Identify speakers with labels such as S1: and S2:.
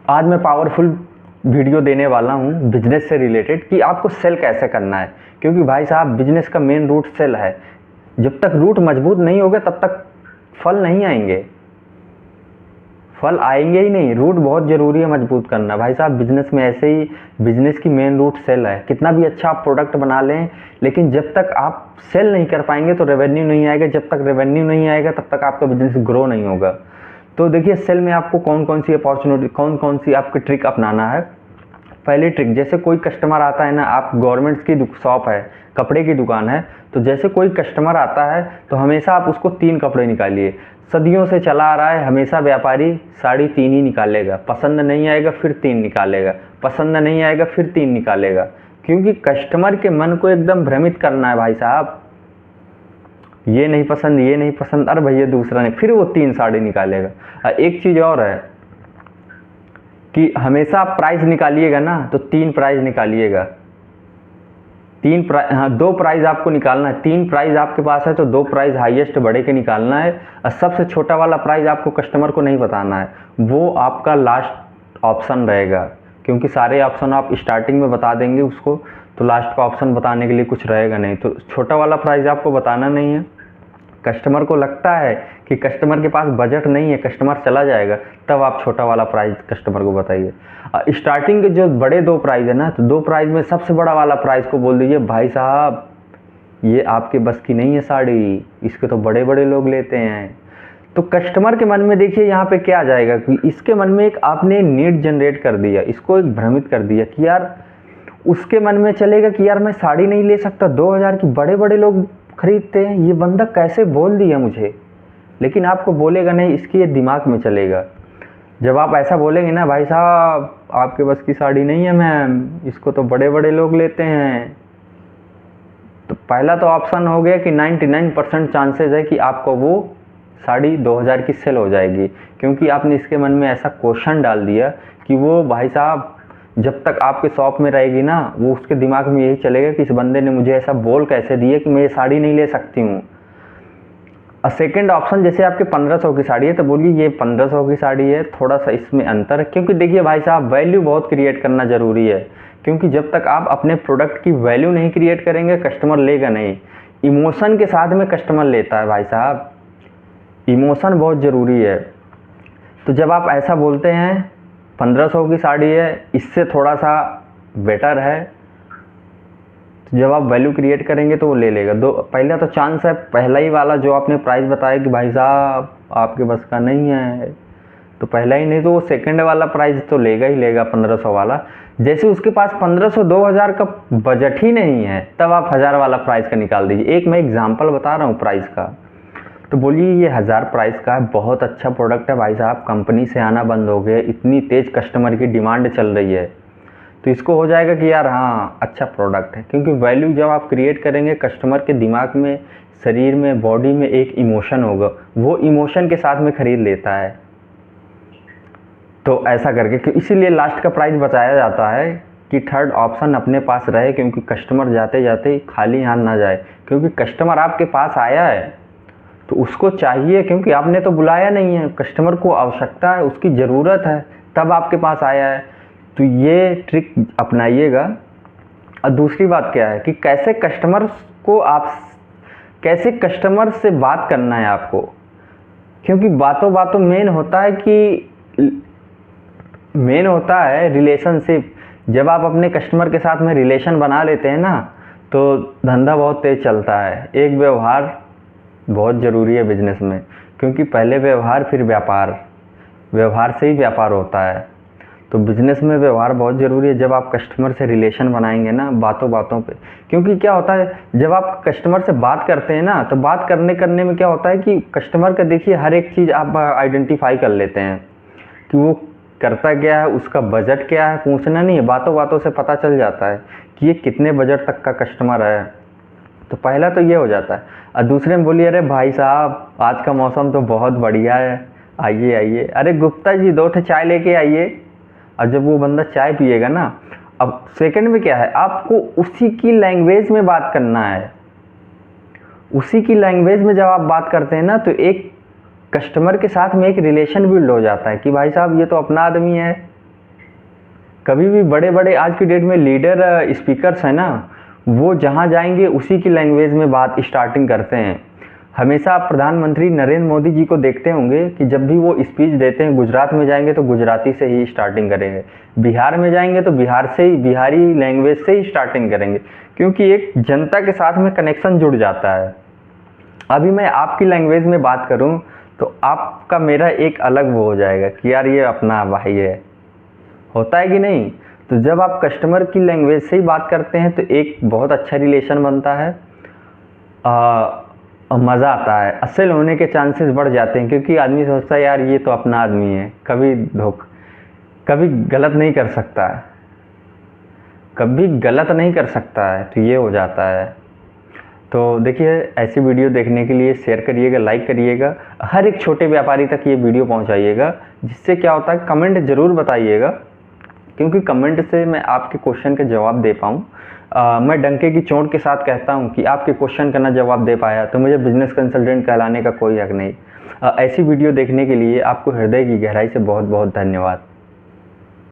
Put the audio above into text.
S1: आज मैं powerful video देने वाला हूँ बिजनेस से रिलेटेड कि आपको सेल कैसे करना है। क्योंकि भाई साहब बिजनेस का मेन रूट सेल है। जब तक रूट मजबूत नहीं होगा तब तक फल नहीं आएंगे, फल आएंगे ही नहीं। रूट बहुत ज़रूरी है मजबूत करना भाई साहब। बिजनेस में ऐसे ही बिजनेस की मेन रूट सेल है। कितना भी अच्छा आप प्रोडक्ट बना लें, लेकिन जब तक आप सेल नहीं कर पाएंगे तो रेवेन्यू नहीं आएगा। जब तक रेवेन्यू नहीं आएगा तब तक आपका बिजनेस ग्रो नहीं होगा। तो देखिए सेल में आपको कौन कौन सी अपॉर्चुनिटी, कौन कौन सी आपकी ट्रिक अपनाना है। पहली ट्रिक, जैसे कोई कस्टमर आता है ना, आप गवर्नमेंट्स की शॉप है, कपड़े की दुकान है, तो जैसे कोई कस्टमर आता है तो हमेशा आप उसको 3 कपड़े निकालिए। सदियों से चला आ रहा है, हमेशा व्यापारी साड़ी 3 ही निकालेगा। पसंद नहीं आएगा फिर 3 निकालेगा, पसंद नहीं आएगा फिर 3 निकालेगा। क्योंकि कस्टमर के मन को एकदम भ्रमित करना है भाई साहब। ये नहीं पसंद, ये नहीं पसंद, अरे भैया दूसरा नहीं, फिर वो 3 साड़ी निकालेगा। एक चीज़ और है कि हमेशा आप प्राइस निकालिएगा ना तो 3 प्राइस निकालिएगा। 2 प्राइस आपको निकालना है। 3 प्राइस आपके पास है तो 2 प्राइस हाईएस्ट बड़े के निकालना है, और सबसे छोटा वाला प्राइस आपको कस्टमर को नहीं बताना है। वो आपका लास्ट ऑप्शन रहेगा। क्योंकि सारे ऑप्शन आप स्टार्टिंग में बता देंगे उसको, तो लास्ट का ऑप्शन बताने के लिए कुछ रहेगा नहीं। तो छोटा वाला प्राइस आपको बताना नहीं है। कस्टमर को लगता है कि कस्टमर के पास बजट नहीं है, कस्टमर चला जाएगा, तब आप छोटा वाला प्राइस कस्टमर को बताइए। स्टार्टिंग के जो बड़े 2 प्राइस है ना, तो 2 प्राइस में सबसे बड़ा वाला प्राइस को बोल दीजिए, भाई साहब ये आपके बस की नहीं है साड़ी, इसके तो बड़े बड़े लोग लेते हैं। तो कस्टमर के मन में देखिए यहाँ पे क्या आ जाएगा कि इसके मन में एक आपने नीड जनरेट कर दिया, इसको एक भ्रमित कर दिया कि यार, उसके मन में चलेगा कि यार मैं साड़ी नहीं ले सकता, 2000 की बड़े बड़े लोग खरीदते हैं, ये बंदा कैसे बोल दिया मुझे। लेकिन आपको बोलेगा नहीं, इसके ये दिमाग में चलेगा। जब आप ऐसा बोलेंगे ना, भाई साहब आपके बस की साड़ी नहीं है मैम, इसको तो बड़े बड़े लोग लेते हैं, तो पहला तो ऑप्शन हो गया कि 99% चांसेस है कि आपको वो साड़ी 2000 की सेल हो जाएगी। क्योंकि आपने इसके मन में ऐसा क्वेश्चन डाल दिया कि वो भाई साहब जब तक आपके शॉप में रहेगी ना, वो उसके दिमाग में यही चलेगा कि इस बंदे ने मुझे ऐसा बोल कैसे दिया कि मैं ये साड़ी नहीं ले सकती हूँ। और सेकेंड ऑप्शन, जैसे आपके 1500 की साड़ी है तो बोलिए ये 1500 की साड़ी है, थोड़ा सा इसमें अंतर है। क्योंकि देखिए भाई साहब वैल्यू बहुत क्रिएट करना ज़रूरी है। क्योंकि जब तक आप अपने प्रोडक्ट की वैल्यू नहीं क्रिएट करेंगे, कस्टमर लेगा नहीं। इमोशन के साथ में कस्टमर लेता है भाई साहब, इमोशन बहुत ज़रूरी है। तो जब आप ऐसा बोलते हैं 1500 की साड़ी है, इससे थोड़ा सा बेटर है, तो जब आप वैल्यू क्रिएट करेंगे तो वो ले लेगा। पहला तो चांस है, पहला ही वाला जो आपने प्राइस बताया कि भाई साहब आपके बस का नहीं है, तो पहला ही नहीं तो वो सेकंड वाला प्राइस तो लेगा ही लेगा, 1500 वाला। जैसे उसके पास 1500 2000 का बजट ही नहीं है, तब आप 1000 वाला प्राइस का निकाल दीजिए। एक मैं एग्जाम्पल बता रहा हूँ प्राइस का, तो बोलिए ये 1000 प्राइस का है, बहुत अच्छा प्रोडक्ट है भाई साहब, कंपनी से आना बंद हो गया, इतनी तेज़ कस्टमर की डिमांड चल रही है, तो इसको हो जाएगा कि यार हाँ अच्छा प्रोडक्ट है। क्योंकि वैल्यू जब आप क्रिएट करेंगे, कस्टमर के दिमाग में, शरीर में, बॉडी में एक इमोशन होगा, वो इमोशन के साथ में खरीद लेता है। तो ऐसा करके इसीलिए लास्ट का प्राइस बताया जाता है कि थर्ड ऑप्शन अपने पास रहे, क्योंकि कस्टमर जाते जाते खाली हाथ ना जाए। क्योंकि कस्टमर आपके पास आया है तो उसको चाहिए, क्योंकि आपने तो बुलाया नहीं है, कस्टमर को आवश्यकता है, उसकी ज़रूरत है, तब आपके पास आया है। तो ये ट्रिक अपनाइएगा। और दूसरी बात क्या है कि कैसे कस्टमर से बात करना है आपको। क्योंकि बातों बातों मेन होता है रिलेशनशिप। जब आप अपने कस्टमर के साथ में रिलेशन बना लेते हैं ना, तो धंधा बहुत तेज़ चलता है। एक व्यवहार बहुत ज़रूरी है बिजनेस में, क्योंकि पहले व्यवहार फिर व्यापार, व्यवहार से ही व्यापार होता है। तो बिजनेस में व्यवहार बहुत ज़रूरी है। जब आप कस्टमर से रिलेशन बनाएंगे ना बातों बातों पे, क्योंकि क्या होता है जब आप कस्टमर से बात करते हैं ना, तो बात करने में क्या होता है कि कस्टमर का देखिए हर एक चीज़ आप आइडेंटिफाई कर लेते हैं कि वो करता क्या है, उसका बजट क्या है, पूछना नहीं है, बातों बातों से पता चल जाता है कि ये कितने बजट तक का कस्टमर है। तो पहला तो ये हो जाता है। और दूसरे में बोलिए, अरे भाई साहब आज का मौसम तो बहुत बढ़िया है, आइए आइए, अरे गुप्ता जी 2 चाय लेके आइए। और जब वो बंदा चाय पिएगा ना, अब सेकंड में क्या है, आपको उसी की लैंग्वेज में बात करना है। उसी की लैंग्वेज में जब आप बात करते हैं ना, तो एक कस्टमर के साथ में एक रिलेशन बिल्ड हो जाता है कि भाई साहब ये तो अपना आदमी है, कभी भी बड़े बड़े आज की डेट में लीडर स्पीकर्स हैं ना, वो जहाँ जाएंगे उसी की लैंग्वेज में बात स्टार्टिंग करते हैं। हमेशा आप प्रधानमंत्री नरेंद्र मोदी जी को देखते होंगे कि जब भी वो स्पीच देते हैं, गुजरात में जाएंगे तो गुजराती से ही स्टार्टिंग करेंगे, बिहार में जाएंगे तो बिहार से ही, बिहारी लैंग्वेज से ही स्टार्टिंग करेंगे, क्योंकि एक जनता के साथ में कनेक्शन जुड़ जाता है। अभी मैं आपकी लैंग्वेज में बात करूं तो आपका मेरा एक अलग वो हो जाएगा कि यार ये अपना भाई है, होता है कि नहीं। तो जब आप कस्टमर की लैंग्वेज से ही बात करते हैं तो एक बहुत अच्छा रिलेशन बनता है, मज़ा आता है, असल होने के चांसेस बढ़ जाते हैं, क्योंकि आदमी सोचता है यार ये तो अपना आदमी है, कभी गलत नहीं कर सकता है, कभी गलत नहीं कर सकता है, तो ये हो जाता है। तो देखिए, ऐसी वीडियो देखने के लिए शेयर करिएगा, लाइक करिएगा, हर एक छोटे व्यापारी तक ये वीडियो पहुंचाइएगा। जिससे क्या होता है, कमेंट ज़रूर बताइएगा, क्योंकि कमेंट से मैं आपके क्वेश्चन के जवाब दे पाऊँ। मैं डंके की चोट के साथ कहता हूँ कि आपके क्वेश्चन का ना जवाब दे पाया तो मुझे बिजनेस कंसल्टेंट कहलाने का कोई हक नहीं। ऐसी वीडियो देखने के लिए आपको हृदय की गहराई से बहुत बहुत धन्यवाद।